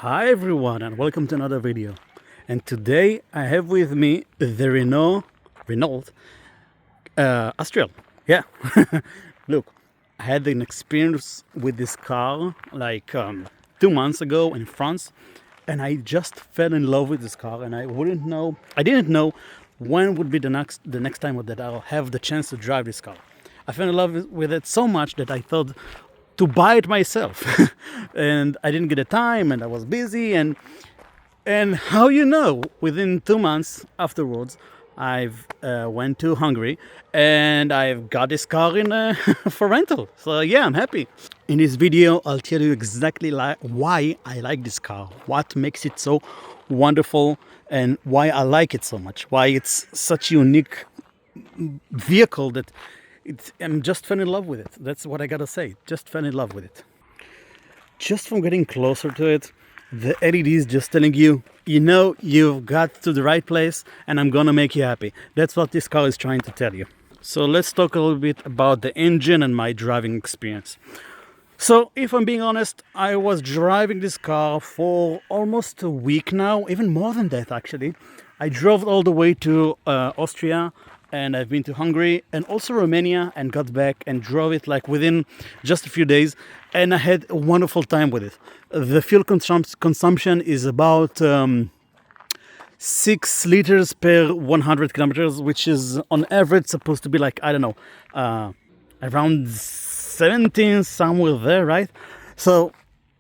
Hi everyone and welcome to another video. And today I have with me the Renault Austral. Yeah. Look, I had an experience with this car like 2 months ago in France, and I just fell in love with this car, and I didn't know when would be the next time that I'll have the chance to drive this car. I fell in love with it so much that I thought to buy it myself. And I didn't get the time, and I was busy, and how within 2 months afterwards I've went to Hungary and I've got this car in for rental. So yeah, I'm happy. In this video I'll tell you exactly why I like this car, what makes it so wonderful, and why I like it so much, why it's such a unique vehicle that I'm just fell in love with it. That's what I gotta say. Just fell in love with it. Just from getting closer to it, the LED is just telling you, you've got to the right place and I'm gonna make you happy. That's what this car is trying to tell you. So let's talk a little bit about the engine and my driving experience. So if I'm being honest, I was driving this car for almost a week now, even more than that actually. I drove all the way to Austria, and I've been to Hungary and also Romania, and got back and drove it like within just a few days, and I had a wonderful time with it. The fuel consumption is about 6 liters per 100 kilometers, which is on average supposed to be like, I don't know, around 17, somewhere there, right? So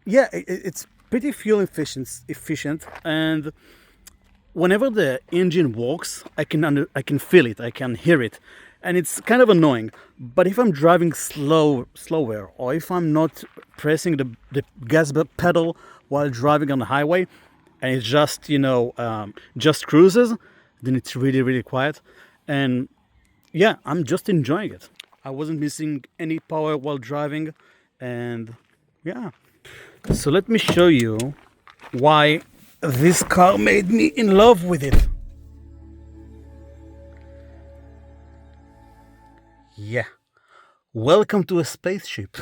yeah, it's pretty fuel efficient, and whenever the engine works, I can feel it, I can hear it, and it's kind of annoying. But if I'm driving slower, or if I'm not pressing the gas pedal while driving on the highway, and it just cruises, then it's really, really quiet. And yeah, I'm just enjoying it. I wasn't missing any power while driving, and yeah. So let me show you why this car made me in love with it. Yeah, welcome to a spaceship.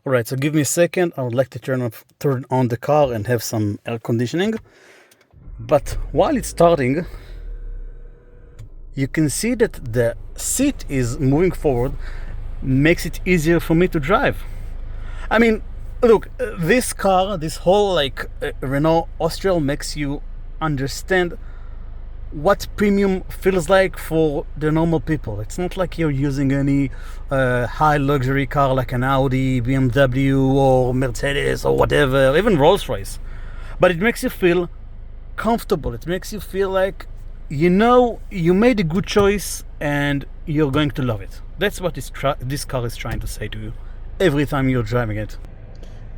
Alright, so give me a second. I would like to turn on the car and have some air conditioning. But while it's starting, you can see that the seat is moving forward, makes it easier for me to drive. I mean, look, this car, this whole Renault Austral makes you understand what premium feels like for the normal people. It's not like you're using any high luxury car like an Audi, BMW, or Mercedes, or whatever, even Rolls-Royce. But it makes you feel comfortable. It makes you feel like you made a good choice and you're going to love it. That's what this car is trying to say to you every time you're driving it.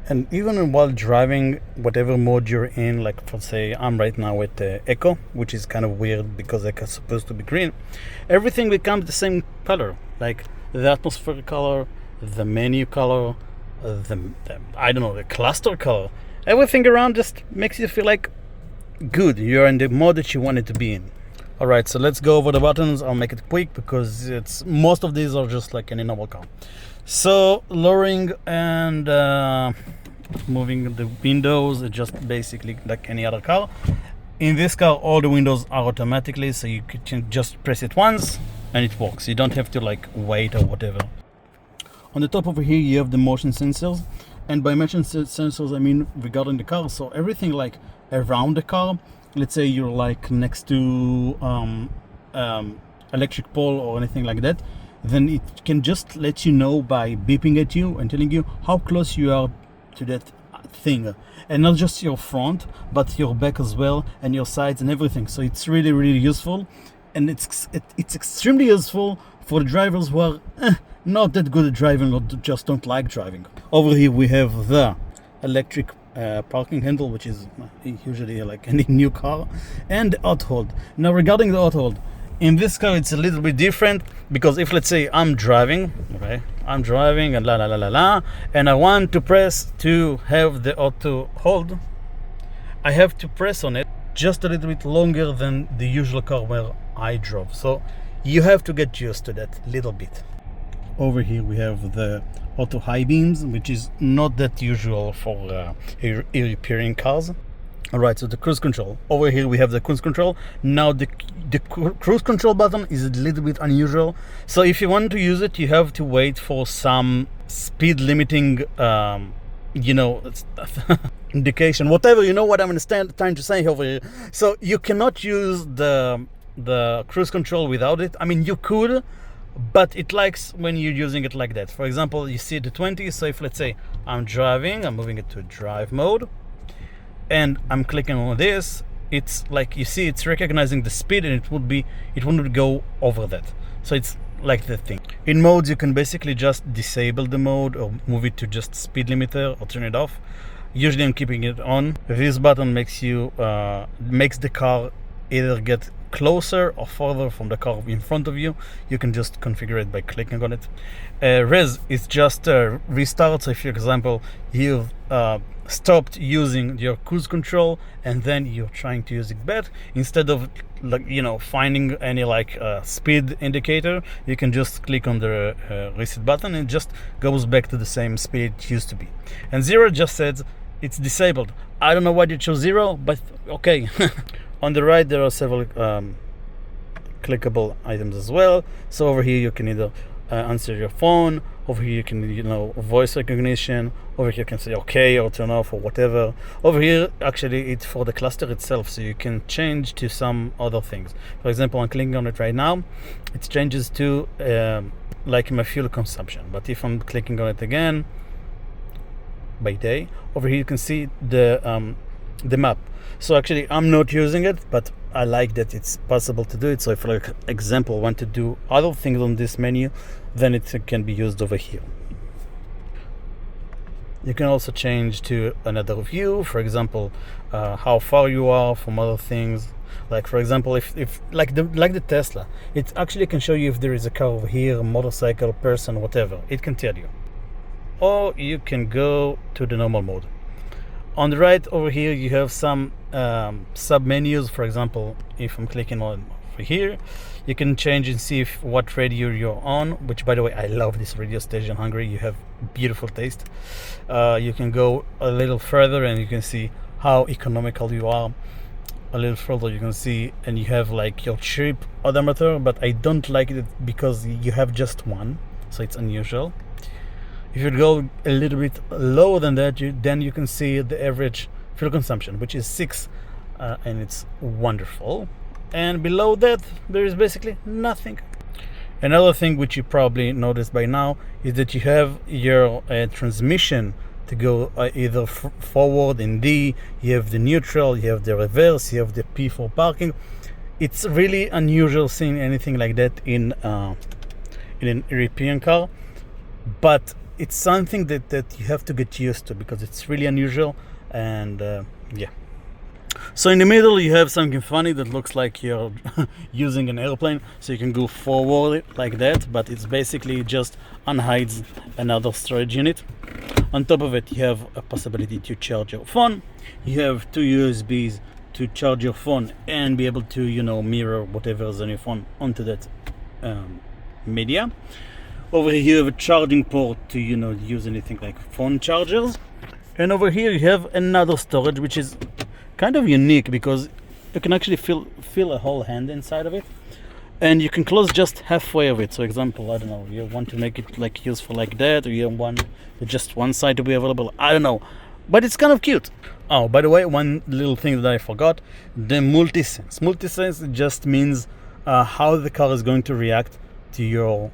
And even while driving, whatever mode you're in, like for say I'm right now with Eco, which is kind of weird because Eco is supposed to be green, everything becomes the same color, like the atmospheric color, the menu color, the cluster color. Everything around just makes you feel like good, you're in the mode that you wanted to be in. Alright, so let's go over the buttons. I'll make it quick because most of these are just like any normal car. So lowering and moving the windows are just basically like any other car. In this car, all the windows are automatically, so you can just press it once and it works. You don't have to wait or whatever. On the top over here, you have the motion sensors, and by motion sensors I mean regarding the car. So everything around the car. Let's say you're next to electric pole or anything like that, then it can just let you know by beeping at you and telling you how close you are to that thing, and not just your front but your back as well, and your sides and everything. So it's really, really useful, and it's extremely useful for the drivers who are not that good at driving or just don't like driving. Over here we have the electric parking handle, which is usually like any new car, and the auto hold. Now regarding the auto hold, in this car it's a little bit different, because if let's say I'm driving and and I want to press to have the auto hold, I have to press on it just a little bit longer than the usual car where I drove. So you have to get used to that little bit. Over here we have the auto high beams, which is not that usual for European cars. Alright, so the cruise control. Over here we have the cruise control. Now the cruise control button is a little bit unusual. So if you want to use it, you have to wait for some speed limiting, indication, whatever, you know what I'm trying to say over here. So you cannot use the cruise control without it. I mean, you could, but it likes when you're using it like that. For example, you see the 20, so if let's say I'm driving, I'm moving it to drive mode, and I'm clicking on this, it's like, you see, it's recognizing the speed, and it wouldn't go over that. So it's like the thing. In modes, you can basically just disable the mode or move it to just speed limiter or turn it off. Usually I'm keeping it on. This button makes the car either get closer or further from the car in front of you. You can just configure it by clicking on it. Res is just a restart. So if, for example, you've stopped using your cruise control and then you're trying to use it back, instead of finding any speed indicator, you can just click on the reset button and it just goes back to the same speed it used to be. And 0 just says it's disabled. I don't know why you chose 0, but okay. On the right there are several clickable items as well. So over here you can either answer your phone. Over here you can voice recognition. Over here you can say okay or turn off or whatever. Over here actually it's for the cluster itself, so you can change to some other things. For example, I'm clicking on it right now, it changes to like my fuel consumption. But if I'm clicking on it again by day, over here you can see the map. So actually I'm not using it, but I like that it's possible to do it. So if, for example, want to do other things on this menu, then it can be used over here. You can also change to another view, for example, how far you are from other things. Like for example, if like the Tesla, it actually can show you if there is a car over here, a motorcycle, person, whatever. It can tell you. Or you can go to the normal mode. On the right over here you have some sub menus. For example, if I'm clicking on over here, you can change and see what radio you're on, which by the way, I love this radio station, Hungary. You have beautiful taste. You can go a little further and you can see how economical you are. A little further you can see, and you have like your trip odometer, but I don't like it because you have just one, so it's unusual. If you go a little bit lower than that, then you can see the average fuel consumption, which is 6, and it's wonderful. And below that, there is basically nothing. Another thing which you probably noticed by now is that you have your transmission to go either forward in D, you have the neutral, you have the reverse, you have the P for parking. It's really unusual seeing anything like that in an European car, but it's something that you have to get used to because it's really unusual. And yeah. So in the middle you have something funny that looks like you're using an airplane, so you can go forward like that, but it's basically just unhides another storage unit. On top of it you have a possibility to charge your phone. You have 2 USBs to charge your phone and be able to mirror whatever is on your phone onto that media. Over here you have a charging port to use anything like phone chargers. And over here you have another storage which is kind of unique because you can actually fill a whole hand inside of it, and you can close just halfway of it. So example, I don't know, you want to make it like useful like that, or you want just one side to be available, I don't know, but it's kind of cute. Oh, by the way, one little thing that I forgot, the multi-sense. Multi-sense just means how the car is going to react to your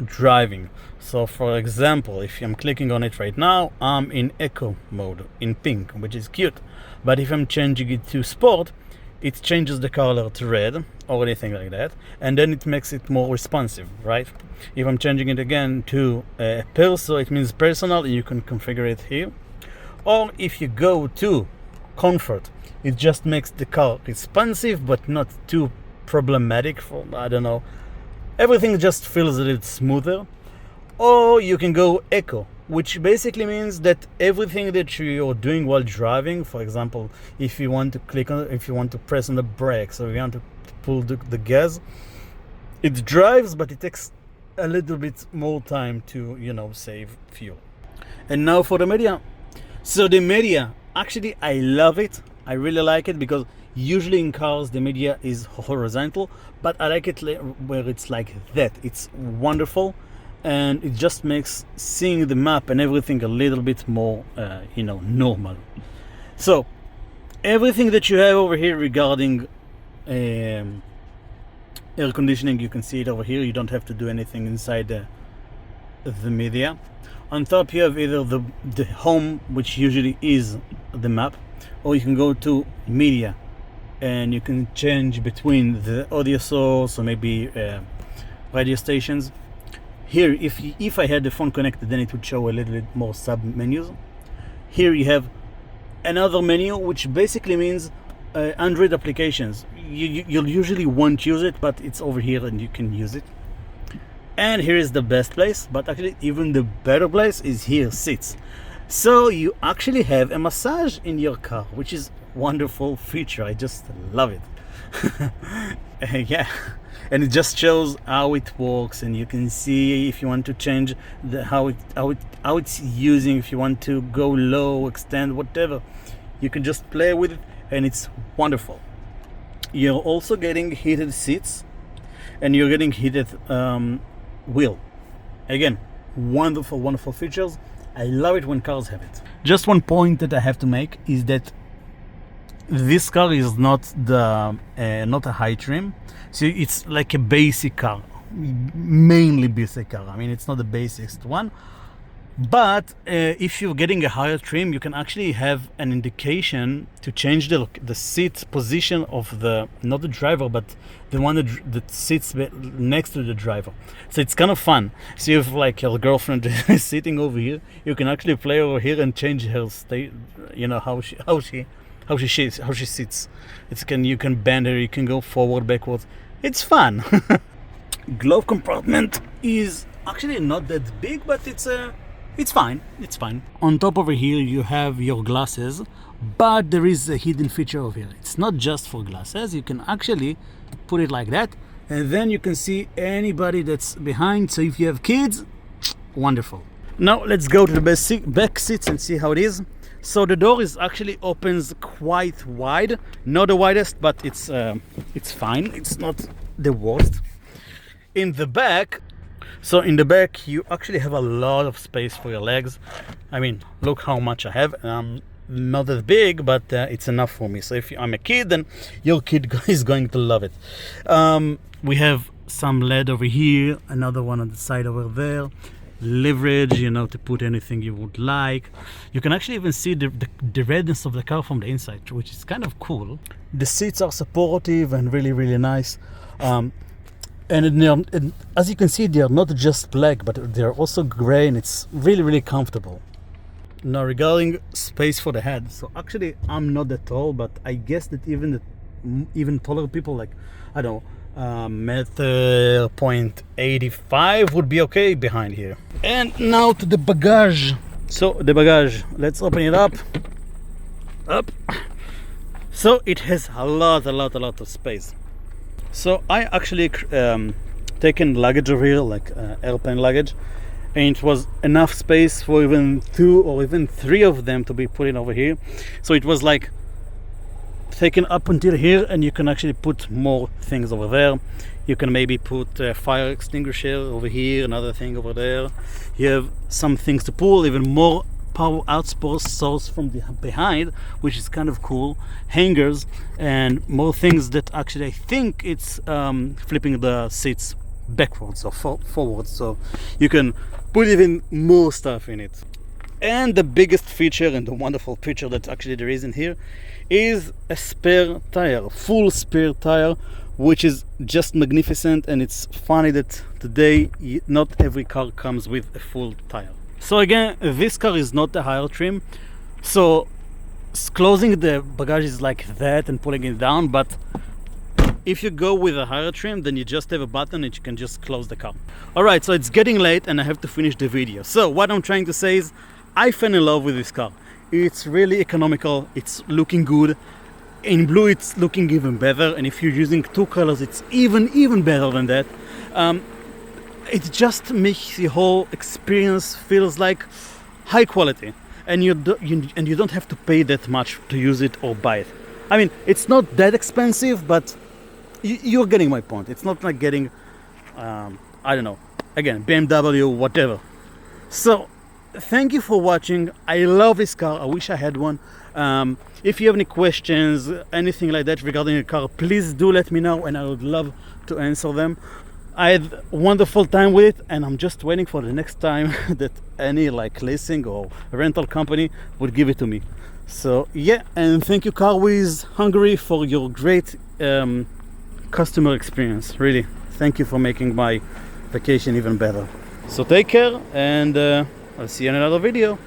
driving. So for example, if I'm clicking on it right now, I'm in eco mode in pink, which is cute. But if I'm changing it to sport, it changes the color to red or anything like that, and then it makes it more responsive, right? If I'm changing it again to perso, it means personal, and you can configure it here. Or if you go to comfort, it just makes the car responsive but not too problematic for, I don't know, everything just feels a little smoother. Or you can go eco, which basically means that everything that you're doing while driving, for example, if you want to if you want to press on the brakes, or you want to pull the gas, it drives, but it takes a little bit more time to, save fuel. And now for the media. So the media, actually, I love it. I really like it because usually in cars the media is horizontal, but I like it where it's like that. It's wonderful, and it just makes seeing the map and everything a little bit more, normal. So everything that you have over here regarding air conditioning, you can see it over here. You don't have to do anything inside the media. On top you have either the home, which usually is the map, or you can go to media and you can change between the audio source or maybe radio stations. Here, if I had the phone connected, then it would show a little bit more sub menus. Here you have another menu, which basically means Android applications. You'll usually won't use it, but it's over here and you can use it. And here is the best place, but actually even the better place is here, seats. So you actually have a massage in your car, which is wonderful feature. I just love it. Yeah, and it just shows how it works, and you can see if you want to change how it's using. If you want to go low, extend, whatever, you can just play with it, and it's wonderful. You're also getting heated seats, and you're getting heated wheel. Again, wonderful features. I love it when cars have it. Just one point that I have to make is that this car is not a high trim, so it's like a basic car, mainly basic car. I mean, it's not the basic one, but if you're getting a higher trim, you can actually have an indication to change the seat position of not the driver, but the one that sits next to the driver. So it's kind of fun. So if like your girlfriend is sitting over here, you can actually play over here and change her state. How she sits. You can bend her. You can go forward, backwards. It's fun. Glove compartment is actually not that big, but it's fine. It's fine. On top over here you have your glasses, but there is a hidden feature over here. It's not just for glasses. You can actually put it like that, and then you can see anybody that's behind. So if you have kids, wonderful. Now let's go to the back seats and see how it is. So the door actually opens quite wide, not the widest, but it's fine. It's not the worst. In the back you actually have a lot of space for your legs. I mean, look how much I have. Not that big, but it's enough for me. So if I'm a kid, then your kid is going to love it. We have some LED over here, another one on the side over there. Leverage, to put anything you would like. You can actually even see the redness of the car from the inside, which is kind of cool. The seats are supportive and really nice. And as you can see, they are not just black, but they are also gray, and it's really comfortable. Now regarding space for the head, so actually I'm not that tall, but I guess that even taller people, like I don't know, 1.85 would be okay behind here. And now to the bagage. So the bagage, let's open it up. So it has a lot of space. So I actually taken luggage over here, like airplane luggage, and it was enough space for even 2 or even 3 of them to be put in over here. So it was like taken up until here, and you can actually put more things over there. You can maybe put a fire extinguisher over here, another thing over there. You have some things to pull, even more power output source from behind, which is kind of cool. Hangers and more things that actually I think it's flipping the seats backwards or forwards, so you can put even more stuff in it. And the biggest feature and the wonderful feature that actually there is in here is a spare tire, full spare tire, which is just magnificent. And it's funny that today not every car comes with a full tire. So again, this car is not a higher trim, so closing the bagage is like that and pulling it down. But if you go with a higher trim, then you just have a button and you can just close the car. Alright, so it's getting late and I have to finish the video. So what I'm trying to say is I fell in love with this car. It's really economical, it's looking good. In blue it's looking even better, and if you're using 2 colors it's even better than that. it just makes the whole experience feels like high quality, and you don't have to pay that much to use it or buy it. I mean, it's not that expensive, but you're getting my point. It's not like getting I don't know, again, BMW, whatever. So thank you for watching. I love this car. I wish I had one. If you have any questions, anything like that regarding the car, please do let me know, and I would love to answer them. I had a wonderful time with it, and I'm just waiting for the next time that any like leasing or rental company would give it to me. So yeah, and thank you CarWiz Hungary for your great customer experience. Really, thank you for making my vacation even better. So take care, and I'll see you in another video.